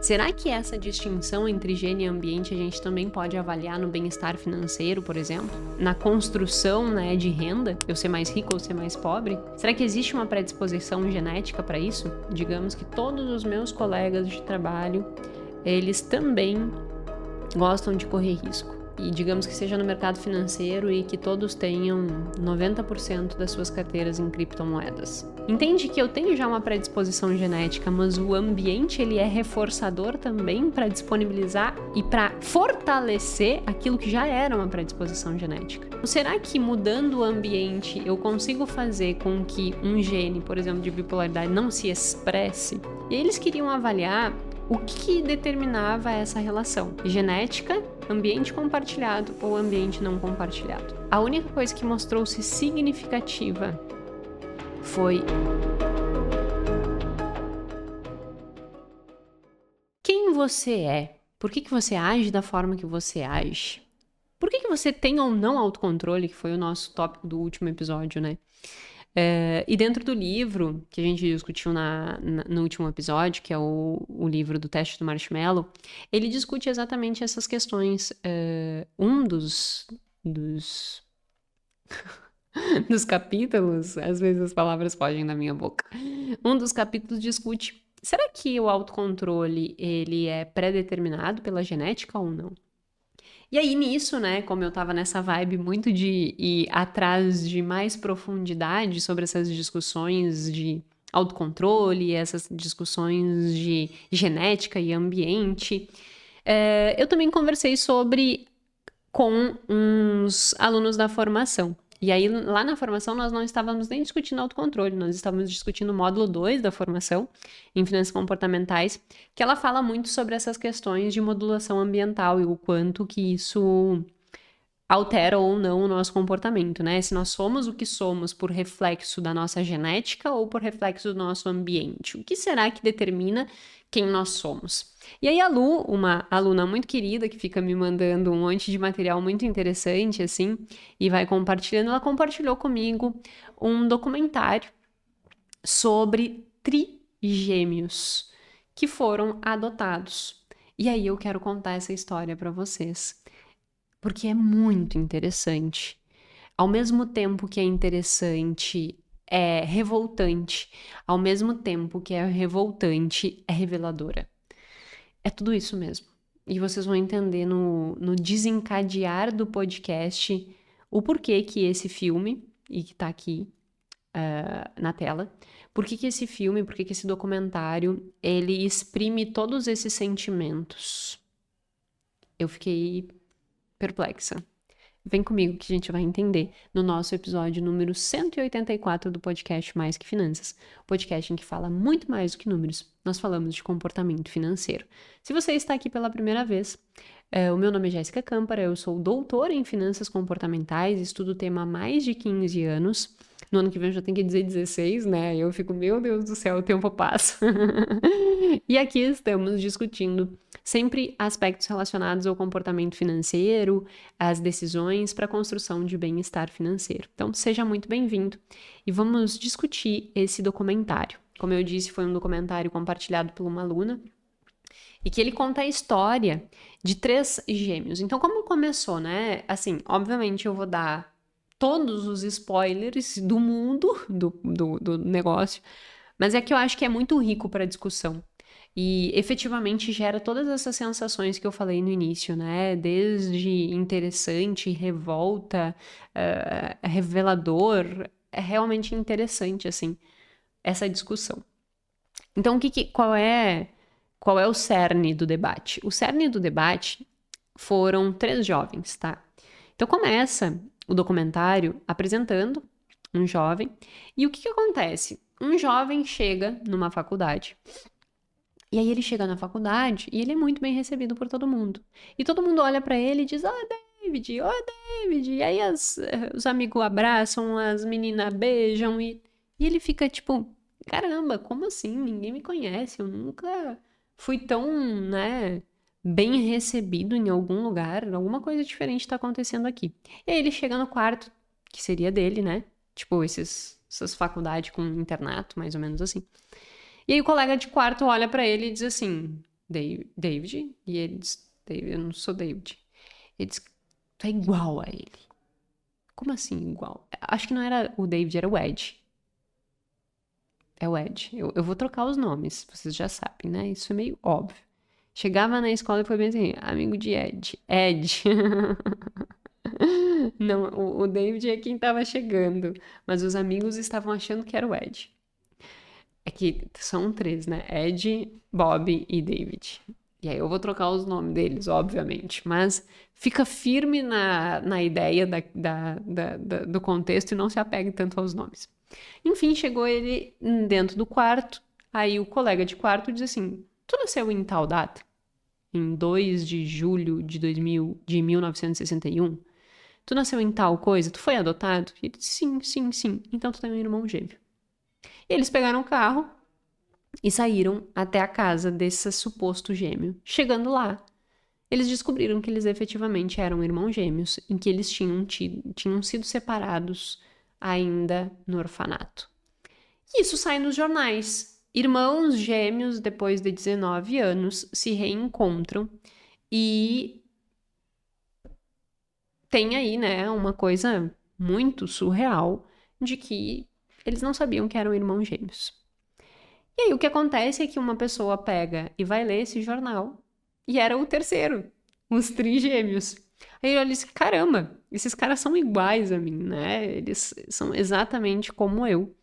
Será que essa distinção entre higiene e ambiente a gente também pode avaliar no bem-estar financeiro, por exemplo? Na construção, né, de renda, eu ser mais rico ou ser mais pobre? Será que existe uma predisposição genética para isso? Digamos que todos os meus colegas de trabalho, eles também gostam de correr risco. E digamos que seja no mercado financeiro e que todos tenham 90% das suas carteiras em criptomoedas. Entende que eu tenho já uma predisposição genética, mas o ambiente ele é reforçador também para disponibilizar e para fortalecer aquilo que já era uma predisposição genética. Será que mudando o ambiente eu consigo fazer com que um gene, por exemplo, de bipolaridade não se expresse? E eles queriam avaliar o que determinava essa relação: genética, ambiente compartilhado ou ambiente não compartilhado. A única coisa que mostrou-se significativa foi quem você é. Por que você age da forma que você age? Por que você tem ou não autocontrole, que foi o nosso tópico do último episódio, né? E dentro do livro que a gente discutiu no último episódio, que é o livro do teste do marshmallow, ele discute exatamente essas questões. Um dos dos capítulos, às vezes as palavras fogem da minha boca, um dos capítulos discute: será que o autocontrole ele é pré-determinado pela genética ou não? E aí nisso, né, como eu tava nessa vibe muito de ir atrás de mais profundidade sobre essas discussões de autocontrole, essas discussões de genética e ambiente, eu também conversei com uns alunos da formação. E aí, lá na formação, nós não estávamos nem discutindo autocontrole, nós estávamos discutindo o módulo 2 da formação, em finanças comportamentais, que ela fala muito sobre essas questões de modulação ambiental e o quanto que isso altera ou não o nosso comportamento, né? Se nós somos o que somos por reflexo da nossa genética ou por reflexo do nosso ambiente. O que será que determina quem nós somos? E aí a Lu, uma aluna muito querida que fica me mandando um monte de material muito interessante, assim, e vai compartilhando, ela compartilhou comigo um documentário sobre trigêmeos que foram adotados. E aí eu quero contar essa história para vocês, porque é muito interessante. Ao mesmo tempo que é interessante, é revoltante. Ao mesmo tempo que é revoltante, é reveladora. É tudo isso mesmo. E vocês vão entender no desencadear do podcast o porquê que esse filme, e que tá aqui na tela, por que esse filme, por que esse documentário, ele exprime todos esses sentimentos. Eu fiquei perplexa. Vem comigo que a gente vai entender no nosso episódio número 184 do podcast Mais Que Finanças, podcast em que fala muito mais do que números. Nós falamos de comportamento financeiro. Se você está aqui pela primeira vez, o meu nome é Jéssica Câmpara, eu sou doutora em finanças comportamentais, estudo o tema há mais de 15 anos. No ano que vem eu já tenho que dizer 16, né? Eu fico, meu Deus do céu, o tempo passa. E aqui estamos discutindo sempre aspectos relacionados ao comportamento financeiro, às decisões para a construção de bem-estar financeiro. Então, seja muito bem-vindo e vamos discutir esse documentário. Como eu disse, foi um documentário compartilhado por uma aluna e que ele conta a história de 3 gêmeos. Então, como começou, né? Assim, obviamente eu vou dar todos os spoilers do mundo do negócio, mas é que eu acho que é muito rico para discussão. E efetivamente gera todas essas sensações que eu falei no início, né? Desde interessante, revolta, revelador. É realmente interessante, assim, essa discussão. Então, qual é o cerne do debate? O cerne do debate foram 3 jovens, tá? Então, começa o documentário apresentando um jovem. E o que acontece? Um jovem chega numa faculdade. E aí ele chega na faculdade e ele é muito bem recebido por todo mundo. E todo mundo olha pra ele e diz: David, David. E aí os amigos abraçam, as meninas beijam e ele fica tipo: caramba, como assim? Ninguém me conhece, eu nunca fui tão, né, bem recebido em algum lugar, alguma coisa diferente tá acontecendo aqui. E aí ele chega no quarto, que seria dele, né? Tipo, essas faculdades com internato, mais ou menos assim. E aí o colega de quarto olha pra ele e diz assim: David, e ele diz, eu não sou David. Ele diz, tu é igual a ele. Como assim igual? Acho que não era o David, era o Ed. É o Ed. Eu vou trocar os nomes, vocês já sabem, né? Isso é meio óbvio. Chegava na escola e foi bem assim, amigo de Ed. Ed. Não, o David é quem tava chegando, mas os amigos estavam achando que era o Ed. É que são três, né? Ed, Bob e David. E aí eu vou trocar os nomes deles, obviamente, mas fica firme na ideia do contexto e não se apegue tanto aos nomes. Enfim, chegou ele dentro do quarto, aí o colega de quarto diz assim, tu nasceu em tal data? Em 2 de julho de 1961? Tu nasceu em tal coisa? Tu foi adotado? E ele disse, sim, sim, sim. Então tu tem um irmão gêmeo. E eles pegaram o carro e saíram até a casa desse suposto gêmeo. Chegando lá, eles descobriram que eles efetivamente eram irmãos gêmeos e que eles tinham sido separados ainda no orfanato. E isso sai nos jornais. Irmãos gêmeos, depois de 19 anos, se reencontram e tem aí, né, uma coisa muito surreal de que eles não sabiam que eram irmãos gêmeos. E aí o que acontece é que uma pessoa pega e vai ler esse jornal e era o terceiro, os trigêmeos. Aí eu disse, caramba, esses caras são iguais a mim, né? Eles são exatamente como eu.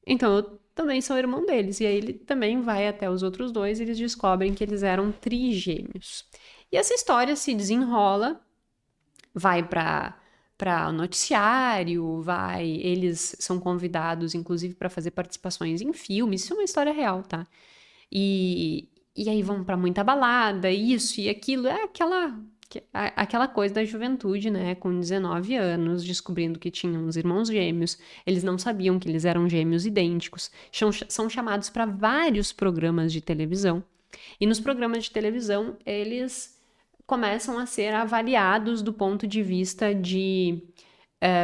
Então eu também sou irmão deles. E aí ele também vai até os outros dois e eles descobrem que eles eram trigêmeos. E essa história se desenrola, vai para noticiário, eles são convidados, inclusive, para fazer participações em filmes. Isso é uma história real, tá? E aí vão para muita balada, isso e aquilo. É aquela coisa da juventude, né? Com 19 anos, descobrindo que tinham uns irmãos gêmeos. Eles não sabiam que eles eram gêmeos idênticos. São chamados para vários programas de televisão. E nos programas de televisão, eles começam a ser avaliados do ponto de vista de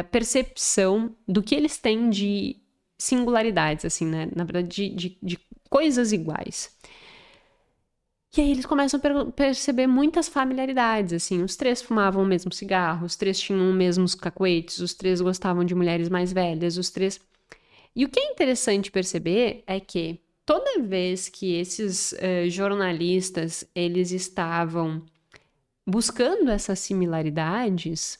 percepção do que eles têm de singularidades, assim, né? Na verdade, de coisas iguais. E aí eles começam a perceber muitas familiaridades, assim. Os três fumavam o mesmo cigarro, os três tinham os mesmos cacuetes, os três gostavam de mulheres mais velhas, os três... E o que é interessante perceber é que toda vez que esses jornalistas, eles estavam buscando essas similaridades,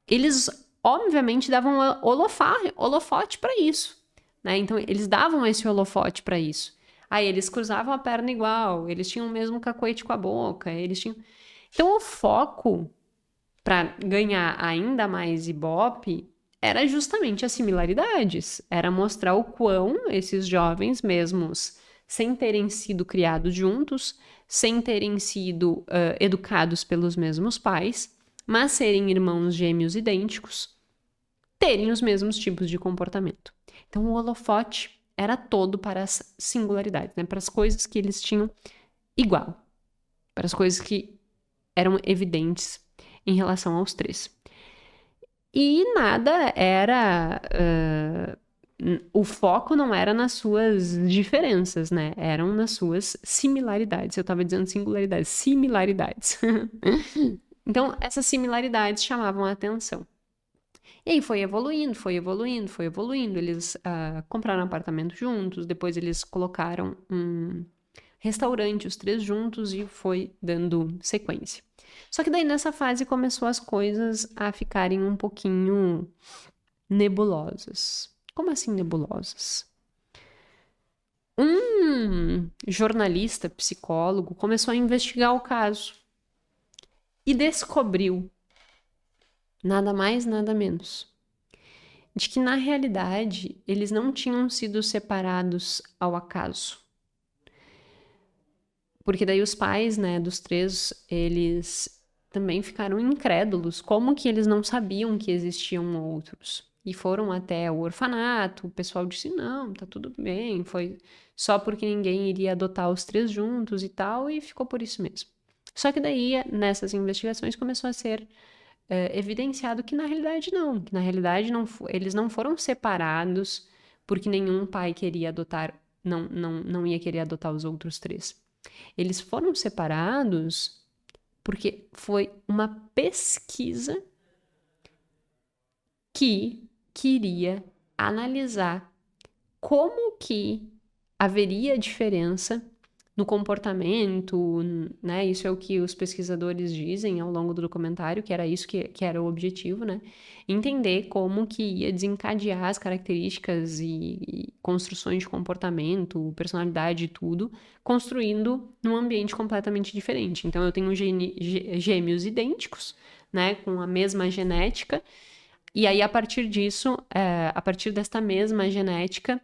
eles obviamente davam holofote para isso, né? Então eles davam esse holofote para isso. Aí eles cruzavam a perna igual, eles tinham o mesmo cacoete com a boca, eles tinham... Então o foco para ganhar ainda mais Ibope era justamente as similaridades, era mostrar o quão esses jovens mesmos, sem terem sido criados juntos, sem terem sido educados pelos mesmos pais, mas serem irmãos gêmeos idênticos, terem os mesmos tipos de comportamento. Então o holofote era todo para as singularidades, né? Para as coisas que eles tinham igual, para as coisas que eram evidentes em relação aos três. E nada era... o foco não era nas suas diferenças, né? Eram nas suas similaridades. Eu estava dizendo singularidades, similaridades. Então, essas similaridades chamavam a atenção. E aí foi evoluindo, foi evoluindo, foi evoluindo. Eles compraram um apartamento juntos, depois eles colocaram um restaurante, os três juntos, e foi dando sequência. Só que daí nessa fase começou as coisas a ficarem um pouquinho nebulosas. Como assim nebulosas? Um jornalista, psicólogo, começou a investigar o caso e descobriu, nada mais, nada menos, de que na realidade eles não tinham sido separados ao acaso. Porque daí os pais, né, dos três, eles também ficaram incrédulos. Como que eles não sabiam que existiam outros? E foram até o orfanato, o pessoal disse, não, tá tudo bem, foi só porque ninguém iria adotar os três juntos e tal, e ficou por isso mesmo. Só que daí, nessas investigações, começou a ser evidenciado que na realidade não, eles não foram separados porque nenhum pai queria adotar, não ia querer adotar os outros três. Eles foram separados porque foi uma pesquisa que queria analisar como que haveria diferença no comportamento, né? Isso é o que os pesquisadores dizem ao longo do documentário, que era isso que era o objetivo, né? Entender como que ia desencadear as características e construções de comportamento, personalidade e tudo, construindo num ambiente completamente diferente. Então, eu tenho gêmeos idênticos, né? Com a mesma genética, e aí, a partir disso, a partir desta mesma genética,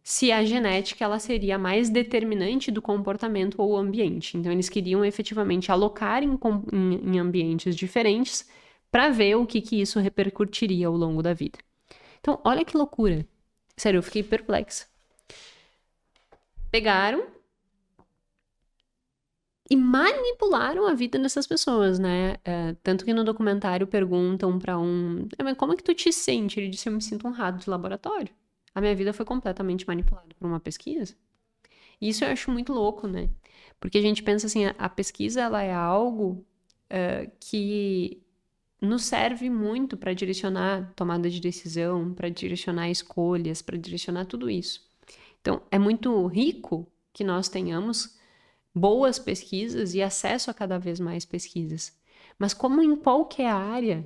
se a genética ela seria mais determinante do comportamento ou ambiente. Então, eles queriam efetivamente alocar em ambientes diferentes para ver o que isso repercutiria ao longo da vida. Então, olha que loucura. Sério, eu fiquei perplexa. Pegaram e manipularam a vida dessas pessoas, né? Tanto que no documentário perguntam pra mas como é que tu te sente? Ele disse, eu me sinto um rato de laboratório. A minha vida foi completamente manipulada por uma pesquisa. E isso eu acho muito louco, né? Porque a gente pensa assim, a pesquisa, ela é algo que nos serve muito para direcionar tomada de decisão, para direcionar escolhas, para direcionar tudo isso. Então, é muito rico que nós tenhamos boas pesquisas e acesso a cada vez mais pesquisas. Mas como em qualquer área,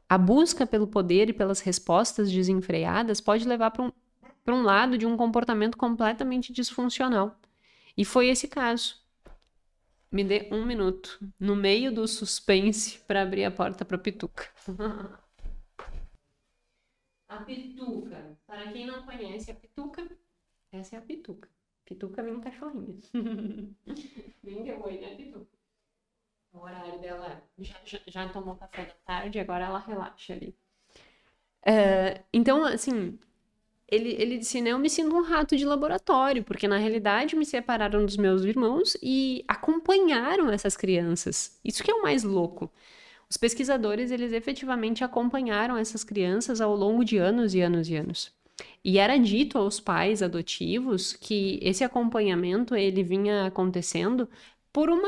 a busca pelo poder e pelas respostas desenfreadas pode levar para um lado de um comportamento completamente disfuncional. E foi esse caso. Me dê 1 minuto, no meio do suspense, para abrir a porta para a Pituca. A Pituca, para quem não conhece a Pituca, essa é a Pituca. Pituca vem um cachorrinho. Vem deu oi, né, Pituca? O horário dela já tomou café da tarde, agora ela relaxa ali. Então, assim, ele disse, né, eu me sinto um rato de laboratório, porque na realidade me separaram dos meus irmãos e acompanharam essas crianças. Isso que é o mais louco. Os pesquisadores, eles efetivamente acompanharam essas crianças ao longo de anos e anos e anos. E era dito aos pais adotivos que esse acompanhamento ele vinha acontecendo por uma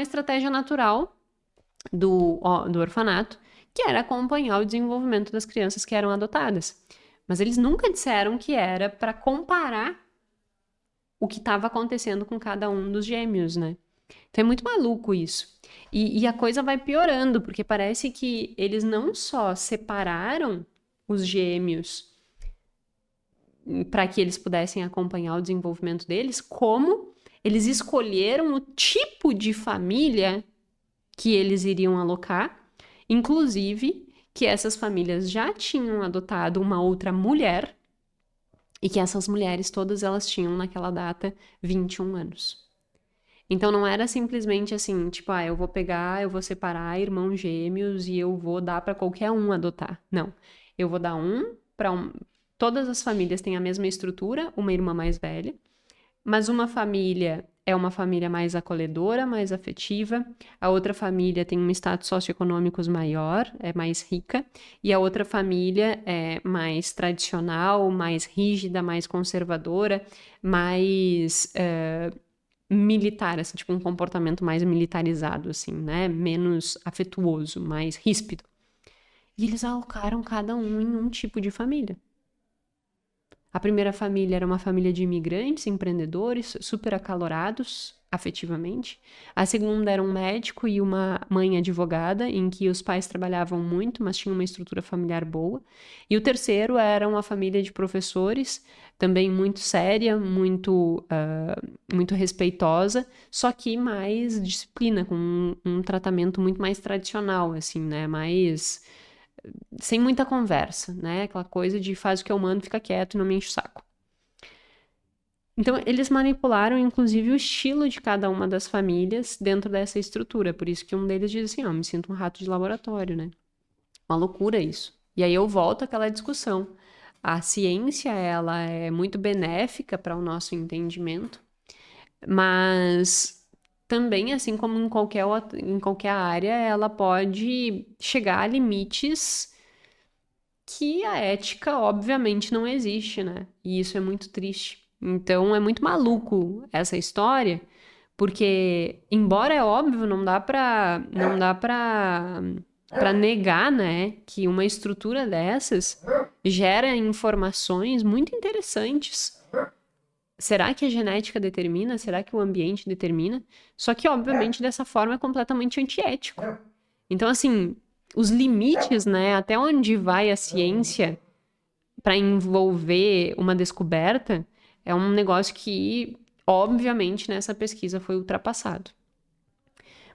estratégia natural do orfanato, que era acompanhar o desenvolvimento das crianças que eram adotadas. Mas eles nunca disseram que era para comparar o que estava acontecendo com cada um dos gêmeos, né? Então é muito maluco isso. E a coisa vai piorando, porque parece que eles não só separaram os gêmeos para que eles pudessem acompanhar o desenvolvimento deles, como eles escolheram o tipo de família que eles iriam alocar, inclusive que essas famílias já tinham adotado uma outra mulher e que essas mulheres todas elas tinham naquela data 21 anos. Então não era simplesmente assim, tipo, eu vou separar irmãos gêmeos e eu vou dar para qualquer um adotar. Não. Eu vou dar para todas as famílias têm a mesma estrutura, uma irmã mais velha, mas uma família é uma família mais acolhedora, mais afetiva, a outra família tem um status socioeconômico maior, é mais rica, e a outra família é mais tradicional, mais rígida, mais conservadora, mais militar, assim, tipo um comportamento mais militarizado, assim, né? Menos afetuoso, mais ríspido. E eles alocaram cada um em um tipo de família. A primeira família era uma família de imigrantes, empreendedores, super acalorados afetivamente. A segunda era um médico e uma mãe advogada, em que os pais trabalhavam muito, mas tinham uma estrutura familiar boa. E o terceiro era uma família de professores, também muito séria, muito respeitosa, só que mais disciplina, com um tratamento muito mais tradicional, assim, né? Mais sem muita conversa, né? Aquela coisa de faz o que eu mando, fica quieto e não me enche o saco. Então, eles manipularam, inclusive, o estilo de cada uma das famílias dentro dessa estrutura. Por isso que um deles diz assim, me sinto um rato de laboratório, né? Uma loucura isso. E aí eu volto àquela discussão. A ciência, ela é muito benéfica para o nosso entendimento, mas também, assim como em qualquer área, ela pode chegar a limites que a ética, obviamente, não existe, né? E isso é muito triste. Então é muito maluco essa história, porque, embora é óbvio, não dá pra negar, né, que uma estrutura dessas gera informações muito interessantes. Será que a genética determina? Será que o ambiente determina? Só que, obviamente, dessa forma é completamente antiético. Então, assim, os limites, né, até onde vai a ciência para envolver uma descoberta, é um negócio que, obviamente, nessa pesquisa foi ultrapassado.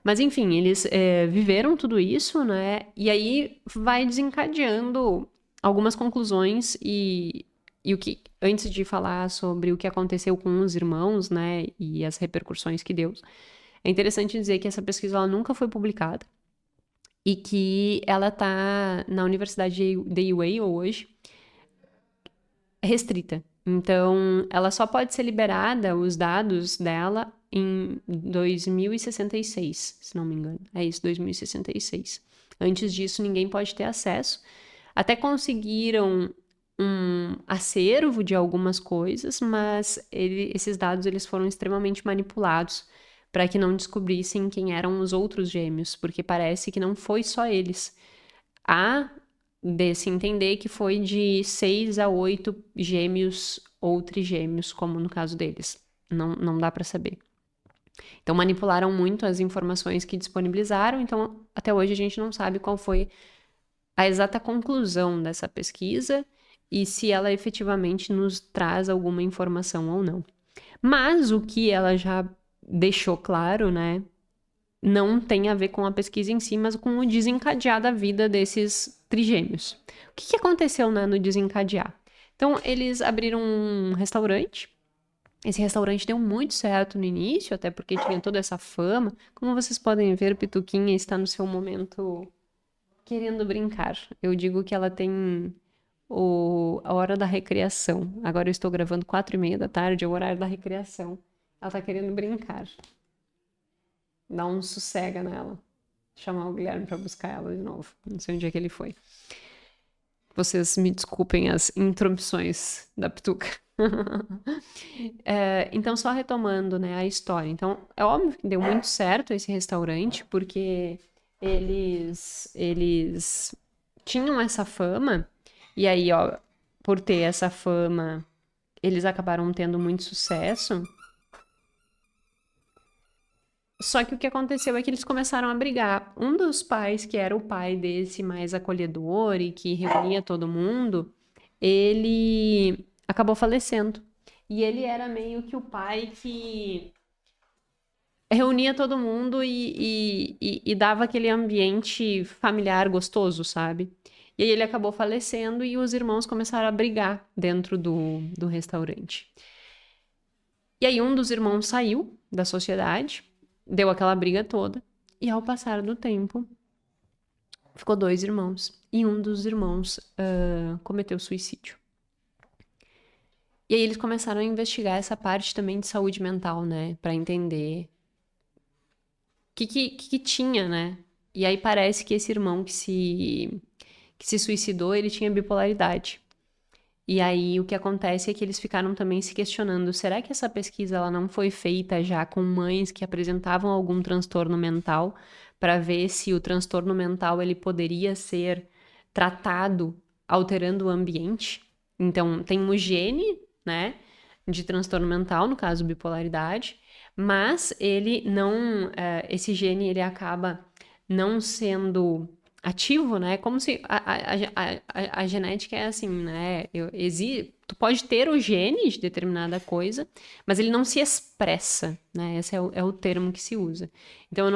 Mas, enfim, eles viveram tudo isso, né? E aí vai desencadeando algumas conclusões e o que, antes de falar sobre o que aconteceu com os irmãos, né? E as repercussões que deu, é interessante dizer que essa pesquisa ela nunca foi publicada e que ela tá na Universidade de Yale hoje, restrita. Então, ela só pode ser liberada, os dados dela, em 2066, se não me engano. É isso, 2066. Antes disso, ninguém pode ter acesso. Até conseguiram um acervo de algumas coisas, mas esses dados eles foram extremamente manipulados para que não descobrissem quem eram os outros gêmeos, porque parece que não foi só eles. Há de se entender que foi de 6 a 8 gêmeos ou trigêmeos, como no caso deles. Não dá para saber. Então, manipularam muito as informações que disponibilizaram, então, até hoje a gente não sabe qual foi a exata conclusão dessa pesquisa e se ela efetivamente nos traz alguma informação ou não. Mas o que ela já deixou claro, né, não tem a ver com a pesquisa em si, mas com o desencadear da vida desses trigêmeos. O que aconteceu, né, no desencadear? Então, eles abriram um restaurante. Esse restaurante deu muito certo no início, até porque tinha toda essa fama. Como vocês podem ver, Pituquinha está no seu momento querendo brincar. Eu digo que ela tem a hora da recreação. Agora eu estou gravando 4:30 da tarde, é o horário da recreação. Ela tá querendo brincar. Dá um sossega nela. Chamar o Guilherme pra buscar ela de novo. Não sei onde é que ele foi. Vocês me desculpem as interrupções da Pituca. Então, só retomando, né, a história. Então, é óbvio que deu muito certo esse restaurante, porque eles tinham essa fama, e aí, ó, por ter essa fama, eles acabaram tendo muito sucesso. Só que o que aconteceu é que eles começaram a brigar. Um dos pais, que era o pai desse mais acolhedor e que reunia todo mundo, ele acabou falecendo. E ele era meio que o pai que reunia todo mundo e dava aquele ambiente familiar gostoso, sabe? E aí ele acabou falecendo e os irmãos começaram a brigar dentro do restaurante. E aí um dos irmãos saiu da sociedade, deu aquela briga toda, e ao passar do tempo, ficou 2 irmãos. E um dos irmãos cometeu suicídio. E aí eles começaram a investigar essa parte também de saúde mental, né? Pra entender o que tinha, né? E aí parece que esse irmão que se suicidou, ele tinha bipolaridade. E aí o que acontece é que eles ficaram também se questionando, será que essa pesquisa ela não foi feita já com mães que apresentavam algum transtorno mental para ver se o transtorno mental ele poderia ser tratado alterando o ambiente? Então, tem um gene, né, de transtorno mental, no caso bipolaridade, mas ele não, esse gene ele acaba não sendo ativo, né? Como se a genética é assim, né? Tu pode ter o gene de determinada coisa, mas ele não se expressa, né? Esse é o termo que se usa. Então,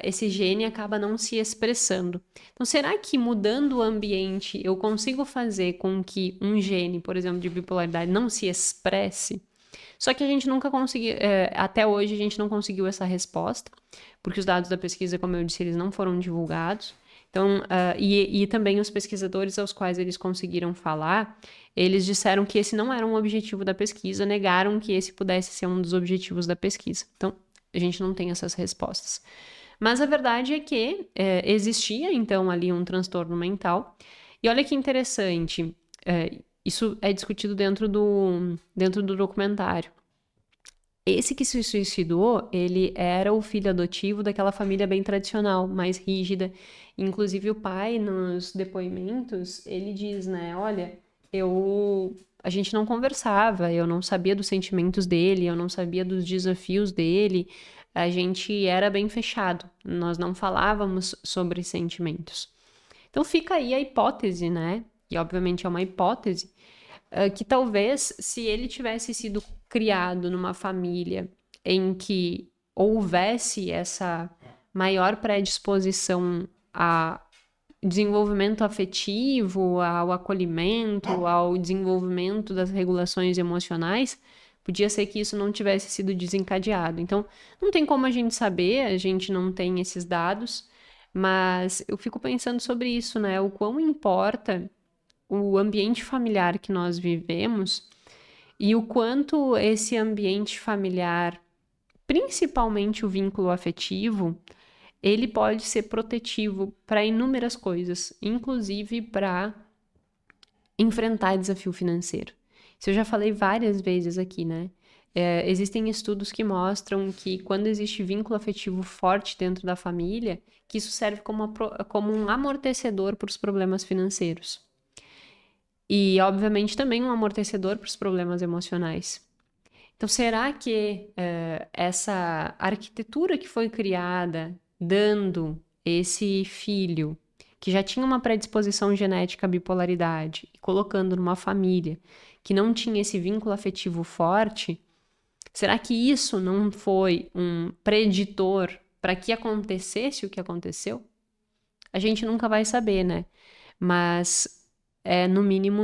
esse gene acaba não se expressando. Então, será que mudando o ambiente eu consigo fazer com que um gene, por exemplo, de bipolaridade não se expresse? Só que a gente nunca conseguiu, até hoje a gente não conseguiu essa resposta, porque os dados da pesquisa, como eu disse, eles não foram divulgados. Então, e também os pesquisadores aos quais eles conseguiram falar, eles disseram que esse não era um objetivo da pesquisa, negaram que esse pudesse ser um dos objetivos da pesquisa. Então, a gente não tem essas respostas. Mas a verdade é que existia, então, ali um transtorno mental. E olha que interessante, Isso é discutido dentro do documentário. Esse que se suicidou, ele era o filho adotivo daquela família bem tradicional, mais rígida. Inclusive o pai, nos depoimentos, ele diz, né, olha, a gente não conversava, eu não sabia dos sentimentos dele, eu não sabia dos desafios dele, a gente era bem fechado, nós não falávamos sobre sentimentos. Então fica aí a hipótese, né, e obviamente é uma hipótese, que talvez se ele tivesse sido criado numa família em que houvesse essa maior predisposição a desenvolvimento afetivo, ao acolhimento, ao desenvolvimento das regulações emocionais, podia ser que isso não tivesse sido desencadeado. Então, não tem como a gente saber, a gente não tem esses dados, mas eu fico pensando sobre isso, né? O quão importa o ambiente familiar que nós vivemos e o quanto esse ambiente familiar, principalmente o vínculo afetivo, ele pode ser protetivo para inúmeras coisas, inclusive para enfrentar desafio financeiro. Isso eu já falei várias vezes aqui, né? Existem estudos que mostram que quando existe vínculo afetivo forte dentro da família, que isso serve como um amortecedor para os problemas financeiros. E, obviamente, também um amortecedor para os problemas emocionais. Então, será que essa arquitetura que foi criada dando esse filho que já tinha uma predisposição genética à bipolaridade e colocando numa família que não tinha esse vínculo afetivo forte, será que isso não foi um preditor para que acontecesse o que aconteceu? A gente nunca vai saber, né? Mas no mínimo,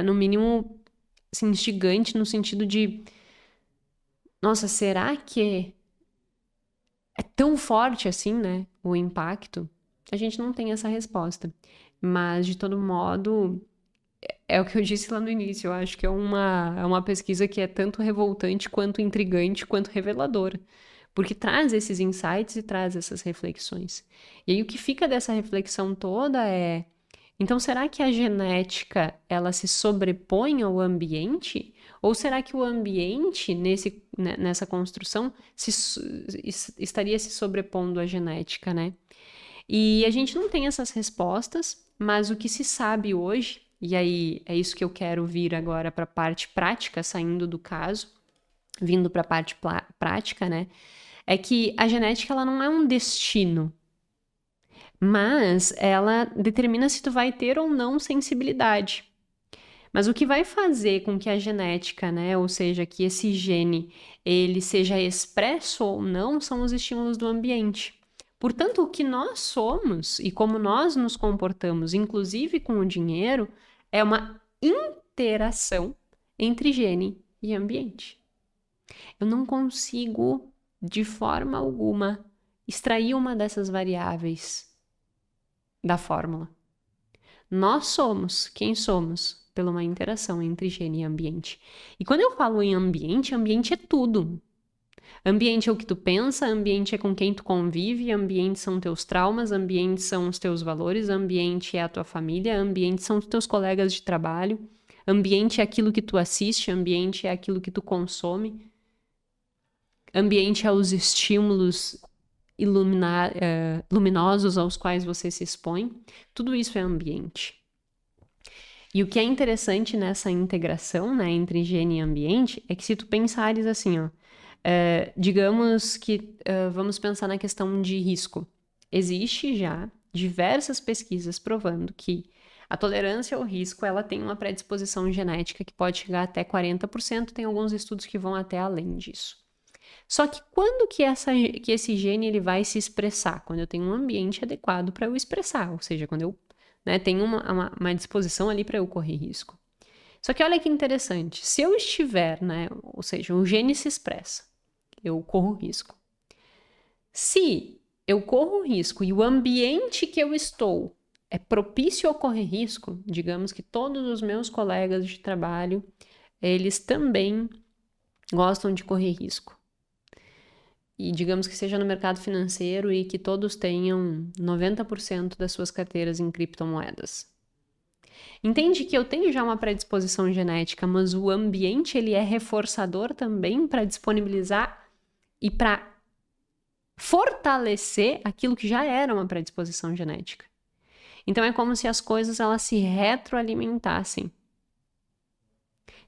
no mínimo assim, instigante no sentido de, nossa, será que é tão forte assim, né, o impacto? A gente não tem essa resposta. Mas, de todo modo, é o que eu disse lá no início, eu acho que é uma pesquisa que é tanto revoltante, quanto intrigante, quanto reveladora. Porque traz esses insights e traz essas reflexões. E aí o que fica dessa reflexão toda é, então será que a genética, ela se sobrepõe ao ambiente? Ou será que o ambiente, nessa construção, estaria se sobrepondo à genética, né? E a gente não tem essas respostas, mas o que se sabe hoje, e aí é isso que eu quero vir agora para a parte prática, saindo do caso, vindo para a parte prática, né? É que a genética ela não é um destino, mas ela determina se tu vai ter ou não sensibilidade. Mas o que vai fazer com que a genética, né, ou seja, que esse gene, ele seja expresso ou não, são os estímulos do ambiente. Portanto, o que nós somos e como nós nos comportamos, inclusive com o dinheiro, é uma interação entre gene e ambiente. Eu não consigo, de forma alguma, extrair uma dessas variáveis da fórmula. Nós somos quem somos pela uma interação entre gene e ambiente. E quando eu falo em ambiente, ambiente é tudo. Ambiente é o que tu pensa, ambiente é com quem tu convive, ambiente são teus traumas, ambiente são os teus valores, ambiente é a tua família, ambiente são os teus colegas de trabalho, ambiente é aquilo que tu assiste, ambiente é aquilo que tu consome, ambiente é os estímulos luminosos aos quais você se expõe. Tudo isso é ambiente. E o que é interessante nessa integração, né, entre higiene e ambiente é que se tu pensares assim, ó, digamos que vamos pensar na questão de risco. Existe já diversas pesquisas provando que a tolerância ao risco ela tem uma predisposição genética que pode chegar até 40%, tem alguns estudos que vão até além disso. Só que quando que esse gene ele vai se expressar? Quando eu tenho um ambiente adequado para eu expressar, ou seja, quando eu tenho uma disposição ali para eu correr risco. Só que olha que interessante, se eu estiver, né, ou seja, o gene se expressa, eu corro risco. Se eu corro risco e o ambiente que eu estou é propício a correr risco, digamos que todos os meus colegas de trabalho, eles também gostam de correr risco. E digamos que seja no mercado financeiro e que todos tenham 90% das suas carteiras em criptomoedas. Entende que eu tenho já uma predisposição genética, mas o ambiente ele é reforçador também para disponibilizar e para fortalecer aquilo que já era uma predisposição genética. Então é como se as coisas elas se retroalimentassem.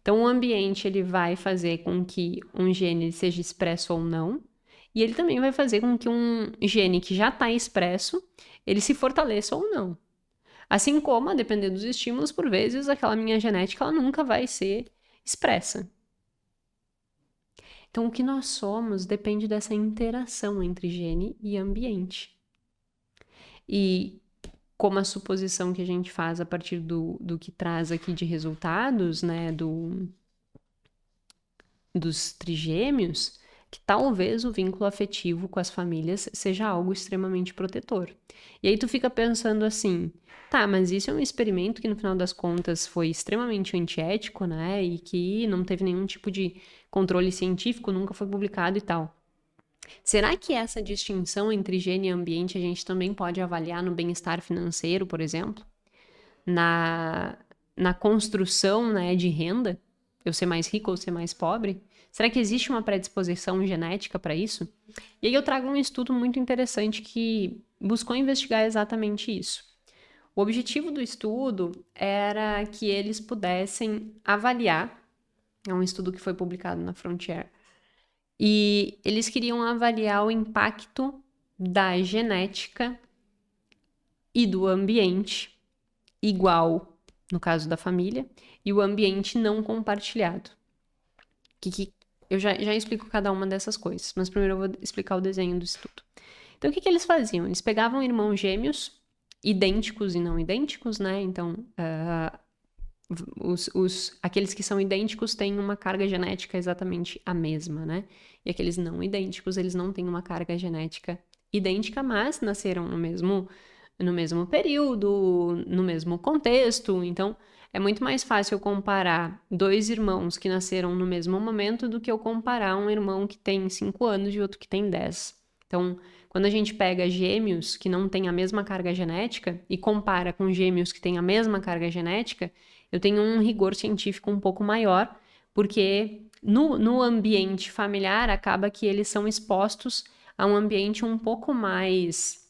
Então o ambiente ele vai fazer com que um gene seja expresso ou não, e ele também vai fazer com que um gene que já está expresso, ele se fortaleça ou não. Assim como, a depender dos estímulos, por vezes, aquela minha genética ela nunca vai ser expressa. Então, o que nós somos depende dessa interação entre gene e ambiente. E como a suposição que a gente faz a partir do que traz aqui de resultados, né, dos trigêmeos, que talvez o vínculo afetivo com as famílias seja algo extremamente protetor. E aí tu fica pensando assim, tá, mas isso é um experimento que no final das contas foi extremamente antiético, né, e que não teve nenhum tipo de controle científico, nunca foi publicado e tal. Será que essa distinção entre gene e ambiente a gente também pode avaliar no bem-estar financeiro, por exemplo? Na construção, né, de renda? Eu ser mais rico ou ser mais pobre? Será que existe uma predisposição genética para isso? E aí eu trago um estudo muito interessante que buscou investigar exatamente isso. O objetivo do estudo era que eles pudessem avaliar, é um estudo que foi publicado na Frontier, e eles queriam avaliar o impacto da genética e do ambiente igual, no caso da família, e o ambiente não compartilhado. Eu já explico cada uma dessas coisas, mas primeiro eu vou explicar o desenho do estudo. Então, o que eles faziam? Eles pegavam irmãos gêmeos, idênticos e não idênticos, né? Então, aqueles que são idênticos têm uma carga genética exatamente a mesma, né? E aqueles não idênticos, eles não têm uma carga genética idêntica, mas nasceram no mesmo período, no mesmo contexto. Então, é muito mais fácil eu comparar dois irmãos que nasceram no mesmo momento do que eu comparar um irmão que tem 5 anos e outro que tem 10. Então, quando a gente pega gêmeos que não têm a mesma carga genética e compara com gêmeos que têm a mesma carga genética, eu tenho um rigor científico um pouco maior, porque no ambiente familiar acaba que eles são expostos a um ambiente um pouco mais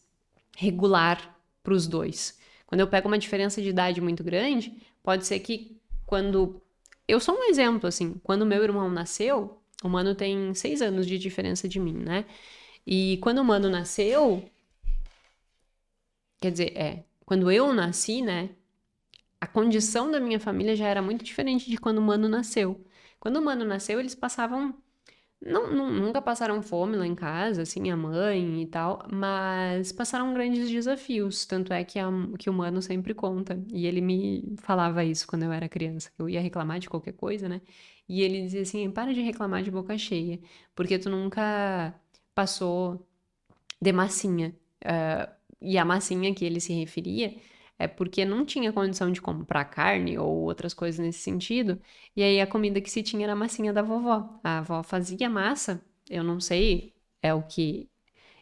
regular para os dois. Quando eu pego uma diferença de idade muito grande, pode ser que quando... Eu sou um exemplo, assim, quando meu irmão nasceu, o Mano tem 6 anos de diferença de mim, né? E quando o Mano nasceu, quer dizer, quando eu nasci, né? A condição da minha família já era muito diferente de quando o Mano nasceu. Quando o Mano nasceu, eles passavam... nunca passaram fome lá em casa, assim, a mãe e tal, mas passaram grandes desafios. Tanto é que o Mano sempre conta. E ele me falava isso quando eu era criança. Eu ia reclamar de qualquer coisa, né? E ele dizia assim, para de reclamar de boca cheia, porque tu nunca passou de massinha. E a massinha que ele se referia é porque não tinha condição de comprar carne ou outras coisas nesse sentido. E aí a comida que se tinha era a massinha da vovó. A avó fazia massa, eu não sei, é o que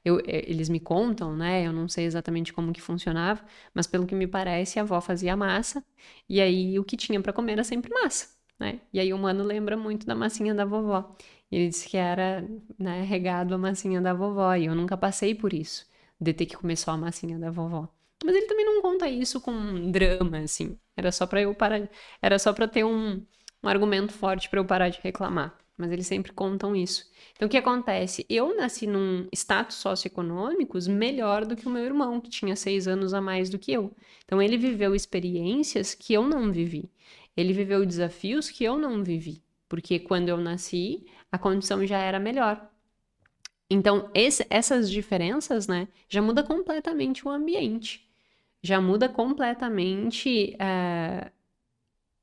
eles me contam, né? Eu não sei exatamente como que funcionava, mas pelo que me parece, a avó fazia massa e aí o que tinha para comer era sempre massa, né? E aí o Mano lembra muito da massinha da vovó. Ele disse que era, né, regado a massinha da vovó e eu nunca passei por isso, de ter que comer só a massinha da vovó. Mas ele também não conta isso com drama, assim. Era só pra eu parar. Era só pra ter um argumento forte pra eu parar de reclamar. Mas eles sempre contam isso. Então, o que acontece? Eu nasci num status socioeconômicos melhor do que o meu irmão, que tinha 6 anos a mais do que eu. Então, ele viveu experiências que eu não vivi. Ele viveu desafios que eu não vivi. Porque quando eu nasci, a condição já era melhor. Então, essas diferenças, né, já muda completamente o ambiente. Já muda completamente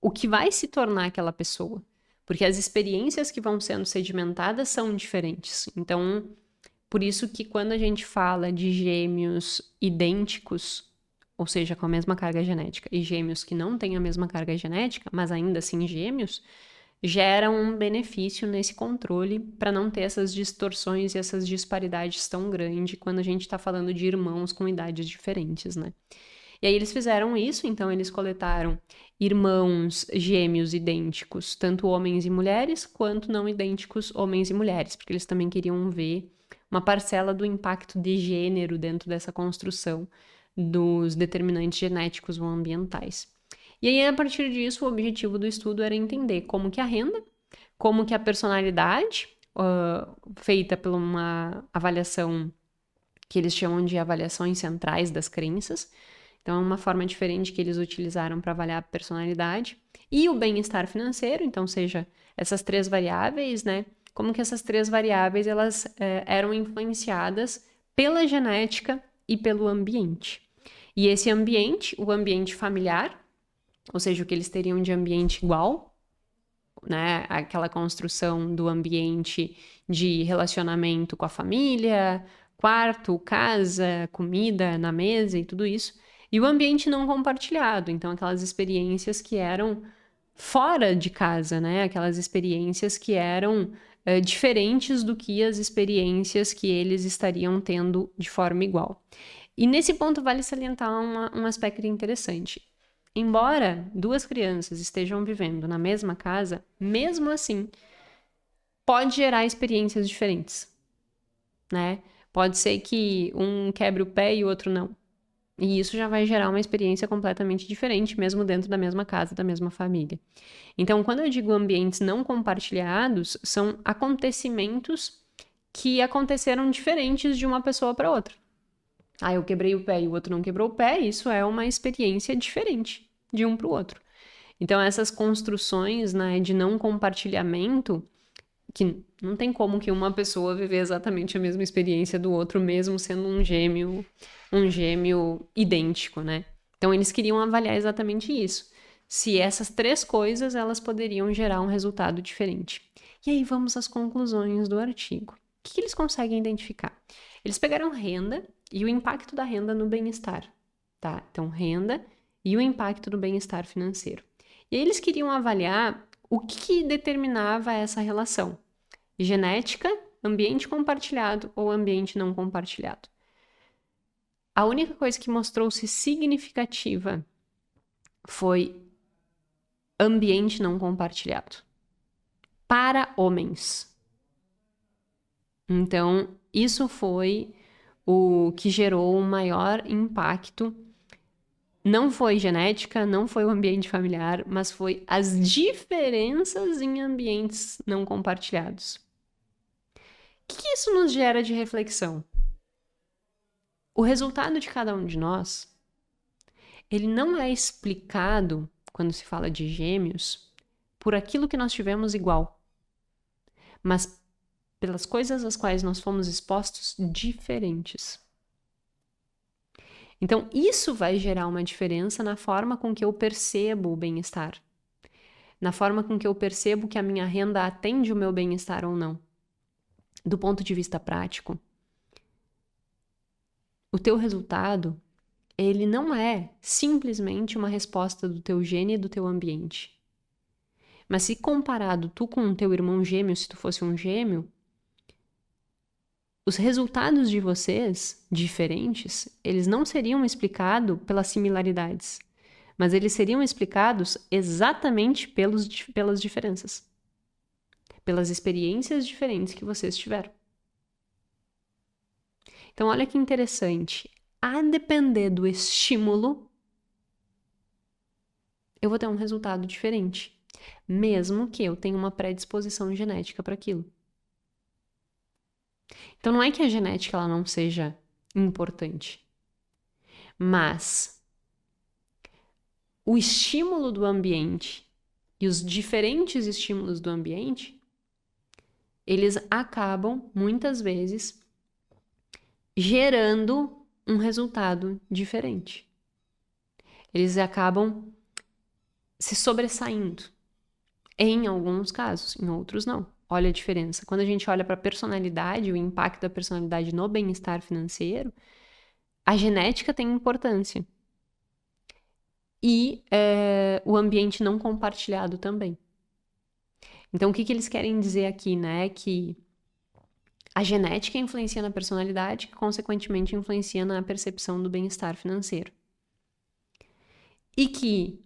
o que vai se tornar aquela pessoa. Porque as experiências que vão sendo sedimentadas são diferentes. Então, por isso que quando a gente fala de gêmeos idênticos, ou seja, com a mesma carga genética, e gêmeos que não têm a mesma carga genética, mas ainda assim gêmeos, gera um benefício nesse controle para não ter essas distorções e essas disparidades tão grandes quando a gente está falando de irmãos com idades diferentes, né? E aí eles fizeram isso, então eles coletaram irmãos gêmeos idênticos, tanto homens e mulheres, quanto não idênticos homens e mulheres, porque eles também queriam ver uma parcela do impacto de gênero dentro dessa construção dos determinantes genéticos ou ambientais. E aí, a partir disso, o objetivo do estudo era entender como que a renda, como que a personalidade, feita por uma avaliação que eles chamam de avaliações centrais das crenças, então é uma forma diferente que eles utilizaram para avaliar a personalidade, e o bem-estar financeiro, então seja essas 3 variáveis, né? Como que essas 3 variáveis elas eram influenciadas pela genética e pelo ambiente. E esse ambiente, o ambiente familiar, ou seja, o que eles teriam de ambiente igual, né? Aquela construção do ambiente de relacionamento com a família, quarto, casa, comida na mesa e tudo isso. E o ambiente não compartilhado, então aquelas experiências que eram fora de casa, né? Aquelas experiências que eram diferentes do que as experiências que eles estariam tendo de forma igual. E nesse ponto vale salientar um aspecto interessante. Embora 2 crianças estejam vivendo na mesma casa, mesmo assim, pode gerar experiências diferentes, né? Pode ser que um quebre o pé e o outro não. E isso já vai gerar uma experiência completamente diferente, mesmo dentro da mesma casa, da mesma família. Então, quando eu digo ambientes não compartilhados, são acontecimentos que aconteceram diferentes de uma pessoa para outra. Ah, eu quebrei o pé e o outro não quebrou o pé, isso é uma experiência diferente de um para o outro. Então, essas construções, né, de não compartilhamento, que não tem como que uma pessoa viver exatamente a mesma experiência do outro, mesmo sendo um gêmeo idêntico, né? Então, eles queriam avaliar exatamente isso. Se essas 3 coisas, elas poderiam gerar um resultado diferente. E aí, vamos às conclusões do artigo. O que eles conseguem identificar? Eles pegaram renda e o impacto da renda no bem-estar, tá? Então, renda e o impacto do bem-estar financeiro. E aí, eles queriam avaliar o que determinava essa relação. Genética, ambiente compartilhado ou ambiente não compartilhado. A única coisa que mostrou-se significativa foi ambiente não compartilhado. Para homens. Então, isso foi o que gerou o maior impacto. Não foi genética, não foi o ambiente familiar, mas foi as diferenças em ambientes não compartilhados. O que isso nos gera de reflexão? O resultado de cada um de nós, ele não é explicado, quando se fala de gêmeos, por aquilo que nós tivemos igual, mas pelas coisas às quais nós fomos expostos diferentes. Então, isso vai gerar uma diferença na forma com que eu percebo o bem-estar, na forma com que eu percebo que a minha renda atende o meu bem-estar ou não. Do ponto de vista prático, o teu resultado, ele não é simplesmente uma resposta do teu gene e do teu ambiente. Mas se comparado tu com o teu irmão gêmeo, se tu fosse um gêmeo, os resultados de vocês, diferentes, eles não seriam explicados pelas similaridades, mas eles seriam explicados exatamente pelas diferenças, pelas experiências diferentes que vocês tiveram. Então, olha que interessante. A depender do estímulo, eu vou ter um resultado diferente, mesmo que eu tenha uma predisposição genética para aquilo. Então, não é que a genética ela não seja importante, mas o estímulo do ambiente e os diferentes estímulos do ambiente, eles acabam, muitas vezes, gerando um resultado diferente. Eles acabam se sobressaindo. Em alguns casos, em outros não. Olha a diferença. Quando a gente olha para a personalidade, o impacto da personalidade no bem-estar financeiro, a genética tem importância. E o ambiente não compartilhado também. Então, o que eles querem dizer aqui, né? Que a genética influencia na personalidade, que consequentemente influencia na percepção do bem-estar financeiro. e que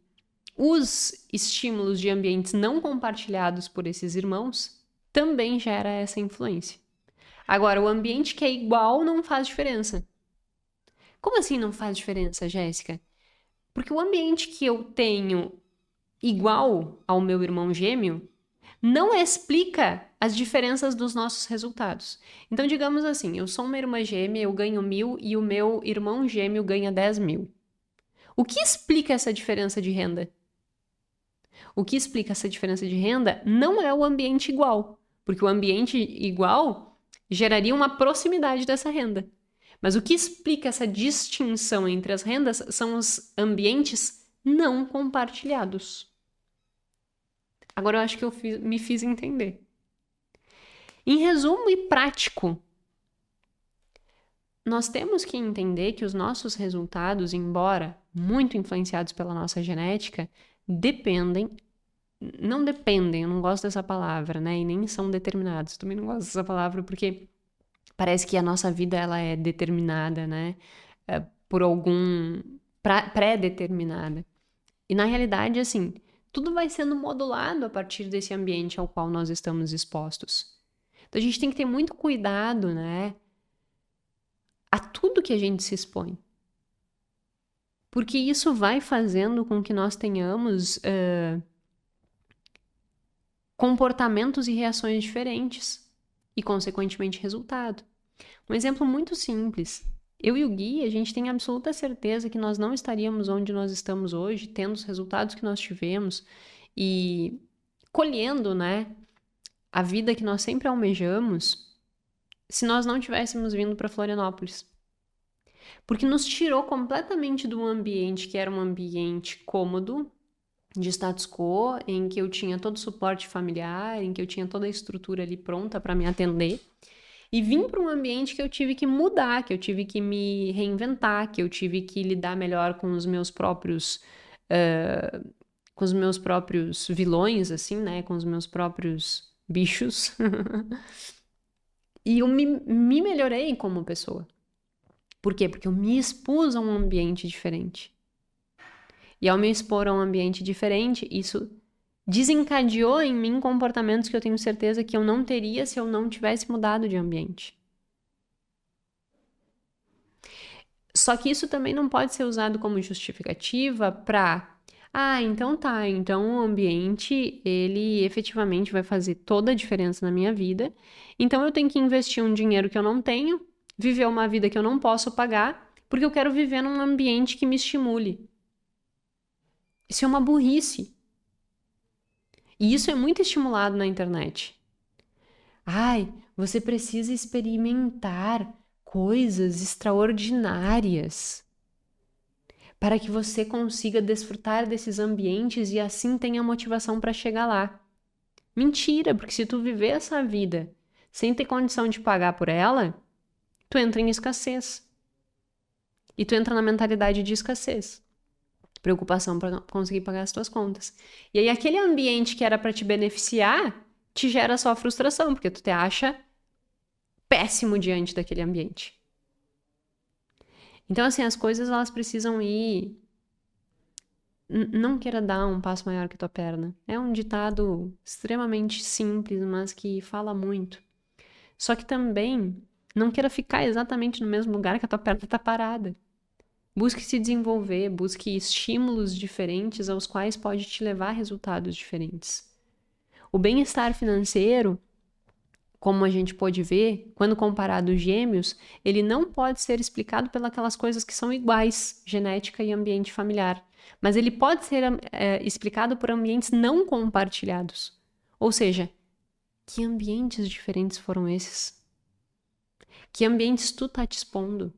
os estímulos de ambientes não compartilhados por esses irmãos também gera essa influência. Agora, o ambiente que é igual não faz diferença. Como assim não faz diferença, Jéssica? Porque o ambiente que eu tenho igual ao meu irmão gêmeo não explica as diferenças dos nossos resultados. Então, digamos assim, eu sou uma irmã gêmea, eu ganho 1.000 e o meu irmão gêmeo ganha 10.000. O que explica essa diferença de renda? O que explica essa diferença de renda não é o ambiente igual, porque o ambiente igual geraria uma proximidade dessa renda. Mas o que explica essa distinção entre as rendas são os ambientes não compartilhados. Agora eu acho que eu me fiz entender. Em resumo e prático, nós temos que entender que os nossos resultados, embora muito influenciados pela nossa genética, não dependem, eu não gosto dessa palavra, né? E nem são determinados. Também não gosto dessa palavra porque parece que a nossa vida ela é determinada, né? Por algum pré-determinada. E na realidade, assim, tudo vai sendo modulado a partir desse ambiente ao qual nós estamos expostos. Então a gente tem que ter muito cuidado, né? A tudo que a gente se expõe. Porque isso vai fazendo com que nós tenhamos comportamentos e reações diferentes e, consequentemente, resultado. Um exemplo muito simples. Eu e o Gui, a gente tem absoluta certeza que nós não estaríamos onde nós estamos hoje, tendo os resultados que nós tivemos e colhendo, né, a vida que nós sempre almejamos, se nós não tivéssemos vindo para Florianópolis. Porque nos tirou completamente de um ambiente que era um ambiente cômodo, de status quo, em que eu tinha todo o suporte familiar, em que eu tinha toda a estrutura ali pronta para me atender, e vim para um ambiente que eu tive que mudar, que eu tive que me reinventar, que eu tive que lidar melhor com os meus próprios vilões, assim, né, com os meus próprios bichos. E eu me melhorei como pessoa. Por quê? Porque eu me expus a um ambiente diferente. E ao me expor a um ambiente diferente, isso desencadeou em mim comportamentos que eu tenho certeza que eu não teria se eu não tivesse mudado de ambiente. Só que isso também não pode ser usado como justificativa para então tá, então o ambiente, ele efetivamente vai fazer toda a diferença na minha vida, então eu tenho que investir um dinheiro que eu não tenho, viver uma vida que eu não posso pagar, porque eu quero viver num ambiente que me estimule. Isso é uma burrice. E isso é muito estimulado na internet. Você precisa experimentar coisas extraordinárias para que você consiga desfrutar desses ambientes e assim tenha motivação para chegar lá. Mentira, porque se tu viver essa vida sem ter condição de pagar por ela, tu entra em escassez. E tu entra na mentalidade de escassez. Preocupação para conseguir pagar as tuas contas. E aí aquele ambiente que era para te beneficiar, te gera só frustração, porque tu te acha péssimo diante daquele ambiente. Então, assim, as coisas elas precisam ir. Não queira dar um passo maior que tua perna. É um ditado extremamente simples, mas que fala muito. Só que também não queira ficar exatamente no mesmo lugar que a tua perna está parada. Busque se desenvolver, busque estímulos diferentes aos quais pode te levar a resultados diferentes. O bem-estar financeiro, como a gente pode ver, quando comparado aos gêmeos, ele não pode ser explicado pelas coisas que são iguais, genética e ambiente familiar. Mas ele pode ser explicado por ambientes não compartilhados. Ou seja, que ambientes diferentes foram esses? Que ambientes tu tá te expondo?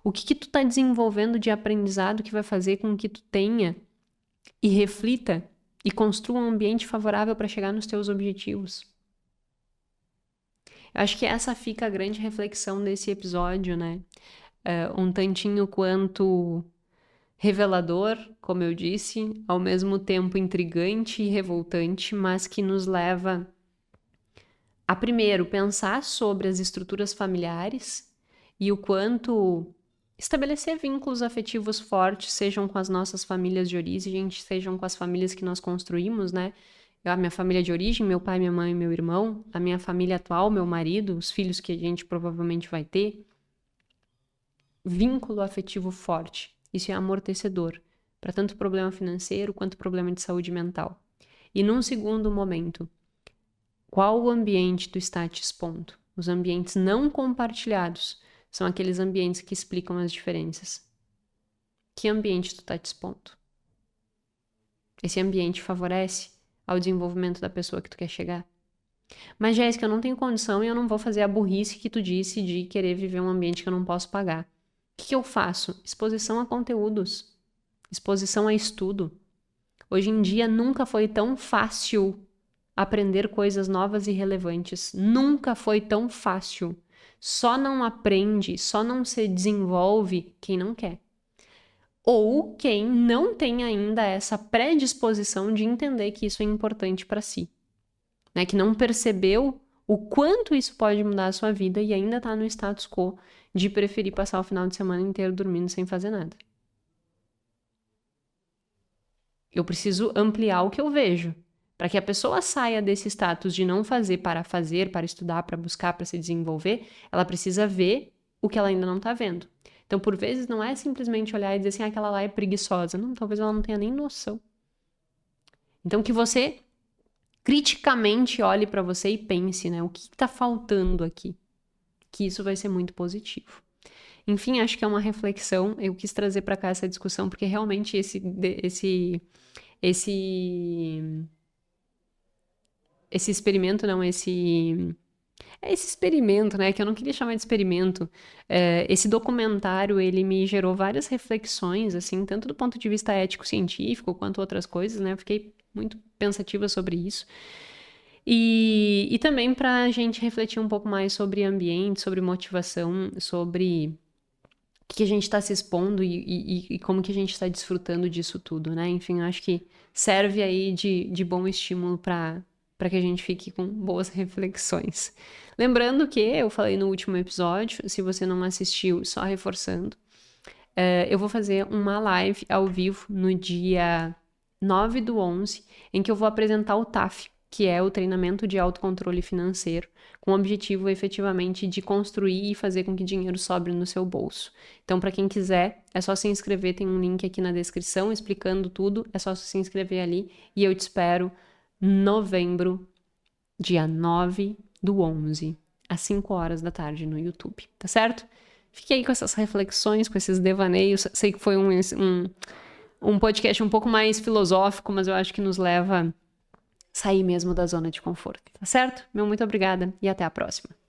O que tu tá desenvolvendo de aprendizado que vai fazer com que tu tenha e reflita e construa um ambiente favorável para chegar nos teus objetivos? Eu acho que essa fica a grande reflexão desse episódio, né? Um tantinho quanto revelador, como eu disse, ao mesmo tempo intrigante e revoltante, mas que nos leva a, primeiro, pensar sobre as estruturas familiares e o quanto estabelecer vínculos afetivos fortes, sejam com as nossas famílias de origem, sejam com as famílias que nós construímos, né? A minha família de origem, meu pai, minha mãe, meu irmão, a minha família atual, meu marido, os filhos que a gente provavelmente vai ter. Vínculo afetivo forte. Isso é amortecedor para tanto problema financeiro quanto problema de saúde mental. E num segundo momento, qual o ambiente tu está te expondo? Os ambientes não compartilhados são aqueles ambientes que explicam as diferenças. Que ambiente tu está te expondo? Esse ambiente favorece ao desenvolvimento da pessoa que tu quer chegar? Mas, Jéssica, eu não tenho condição e eu não vou fazer a burrice que tu disse de querer viver um ambiente que eu não posso pagar. O que eu faço? Exposição a conteúdos. Exposição a estudo. Hoje em dia nunca foi tão fácil aprender coisas novas e relevantes. Nunca foi tão fácil. Só não aprende, só não se desenvolve quem não quer. Ou quem não tem ainda essa predisposição de entender que isso é importante para si. Né? Que não percebeu o quanto isso pode mudar a sua vida e ainda está no status quo de preferir passar o final de semana inteiro dormindo sem fazer nada. Eu preciso ampliar o que eu vejo. Para que a pessoa saia desse status de não fazer, para estudar, para buscar, para se desenvolver, ela precisa ver o que ela ainda não está vendo. Então, por vezes, não é simplesmente olhar e dizer assim, aquela lá é preguiçosa. Não, talvez ela não tenha nem noção. Então, que você criticamente olhe para você e pense, né? O que está faltando aqui? Que isso vai ser muito positivo. Enfim, acho que é uma reflexão. Eu quis trazer para cá essa discussão, porque realmente esse experimento, não, esse experimento, né, que eu não queria chamar de experimento, esse documentário, ele me gerou várias reflexões, assim, tanto do ponto de vista ético-científico, quanto outras coisas, né, eu fiquei muito pensativa sobre isso, e também para a gente refletir um pouco mais sobre ambiente, sobre motivação, sobre o que a gente está se expondo e como que a gente está desfrutando disso tudo, né, enfim, eu acho que serve aí de bom estímulo para que a gente fique com boas reflexões. Lembrando que eu falei no último episódio, se você não assistiu, só reforçando, eu vou fazer uma live ao vivo no dia 9/11, em que eu vou apresentar o TAF, que é o treinamento de autocontrole financeiro, com o objetivo efetivamente de construir e fazer com que dinheiro sobre no seu bolso. Então, para quem quiser, é só se inscrever, tem um link aqui na descrição explicando tudo, é só se inscrever ali e eu te espero novembro, dia 9/11, às 5 horas da tarde no YouTube, tá certo? Fiquei aí com essas reflexões, com esses devaneios. Sei que foi um podcast um pouco mais filosófico, mas eu acho que nos leva a sair mesmo da zona de conforto, tá certo? Meu muito obrigada e até a próxima.